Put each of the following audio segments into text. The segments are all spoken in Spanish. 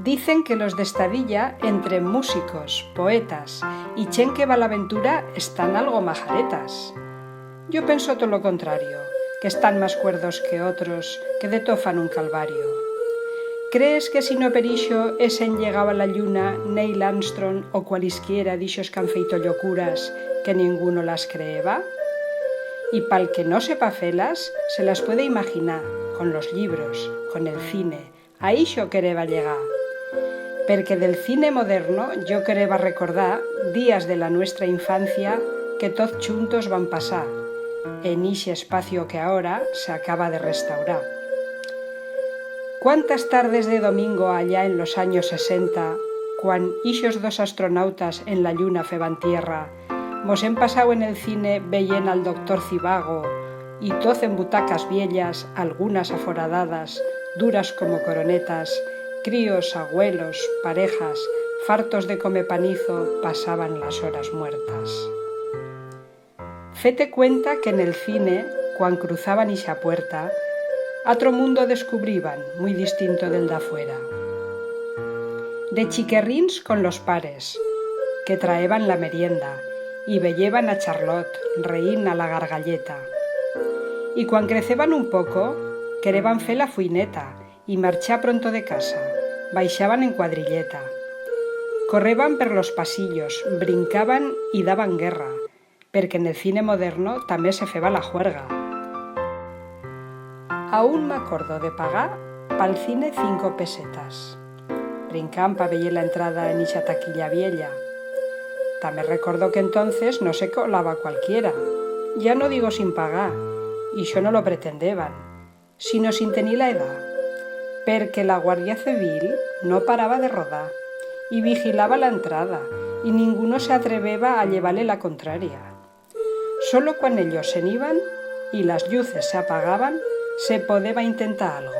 Dicen que los de Estadilla, entre músicos, poetas y chen que va la aventura, están algo majaretas. Yo penso todo lo contrario, que están más cuerdos que otros, que de to fan un calvario. Crees que si no per ixo esen llegado a la lluna Neil Armstrong o cualisquiera d'ixos que han feito llocuras que ninguno las creeba? Y pal que no sepa felas, se las puede imaginar, con los libros, con el cine, a ixo quereba llegar. Perquè del cine moderno yo quereba recordar días de la nuestra infancia que toz juntos van pasar, en ixe espacio que ahora se acaba de restaurar. ¿Cuántas tardes de domingo allá en los años 60, cuan ixos dos astronautas en la lluna feban tierra, mos hem pasado en el cine veient al doctor Zivago y toz en butacas viellas, algunas aforadadas, duras como coronetas, críos, abuelos, parejas, fartos de comepanizo, pasaban las horas muertas. Fete cuenta que en el cine, cuan cruzaban ixa puerta, otro mundo descubriban, muy distinto del de afuera. De chiquerrins con los pares, que traeban la merienda, y veyeban a Charlotte, reín a la gargalleta. Y cuan creceban un poco, quereban fer la fuineta, y marchar pronto de casa, baixaban en cuadrilleta. Correban per los pasillos, brincaban y daban guerra, perquè en el cine moderno també se feba la juerga. Aún m'acordo de pagar pa'l cine 5 pesetas. Brincam pa veyer la entrada en ixa taquilla viella. També recordo que entonces no se colaba cualquiera. Ya no digo sin pagar, y yo no lo pretendeban, sino sin tenir la edad, perquè la Guardia Civil no paraba de rodar y vigilaba la entrada y ninguno se atreveba a llevarle la contraria. Solo cuando ellos se iban y las luces se apagaban, se podeba intentar algo.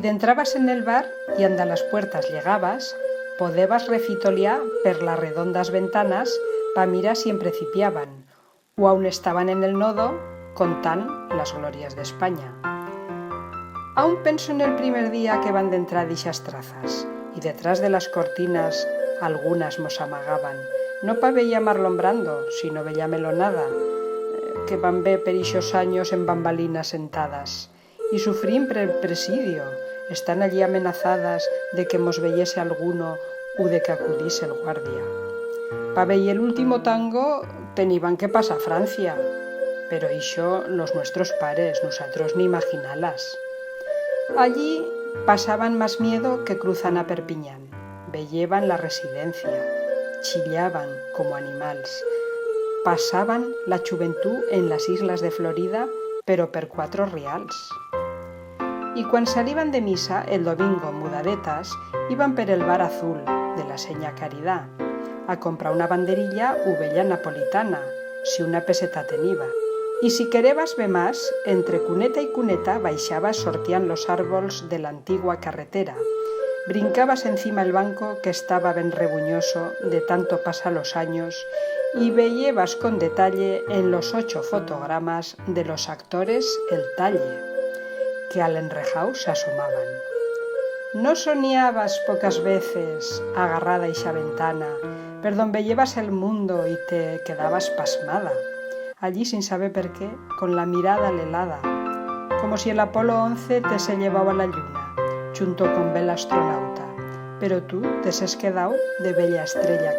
Si entrabas en el bar y anda las puertas llegabas, podebas refitoliar per las redondas ventanas pa mirar si en principiaban, o aún estaban en el nodo contant las glorias de España. Aún penso en el primer día que van d'entrar d'ixas trazas, y detrás de las cortinas algunas mos amagaban, no pa veía Marlon Brando, sino veía Melonada, que van ver per ixos años en bambalinas sentadas, y sufrín per presidio, están allí amenazadas de que mos veyese alguno u de que acudise el guardia. Pa veyer el último tango teniban que pasar a Francia, pero ixo los nuestros pares, nosotros ni imaginalas. Allí pasaban más miedo que cruzan a Perpiñán, veyeban la residencia, chillaban como animals, pasaban la juventud en las islas de Florida, pero per 4 reals. Y cuando salían de misa el domingo mudadetas, iban per el bar azul de la Seña Caridad a comprar una banderilla u vella napolitana, si una peseta teniba. Y si querebas ver más, entre cuneta y cuneta baixabas sortían los árboles de la antigua carretera. Brincabas encima el banco que estaba ben rebuñoso de tanto pasar los años y veías con detalle en los 8 fotogramas de los actores el talle, que al enrejau se asomaban. No soñabas pocas veces, agarrada a ixa ventana, per donde veías el mundo y te quedabas pasmada, allí sin saber per qué, con la mirada helada, como si el Apolo 11 te se llevaba a la lluna, junto con bel astronauta, pero tú te has quedado de bella estrella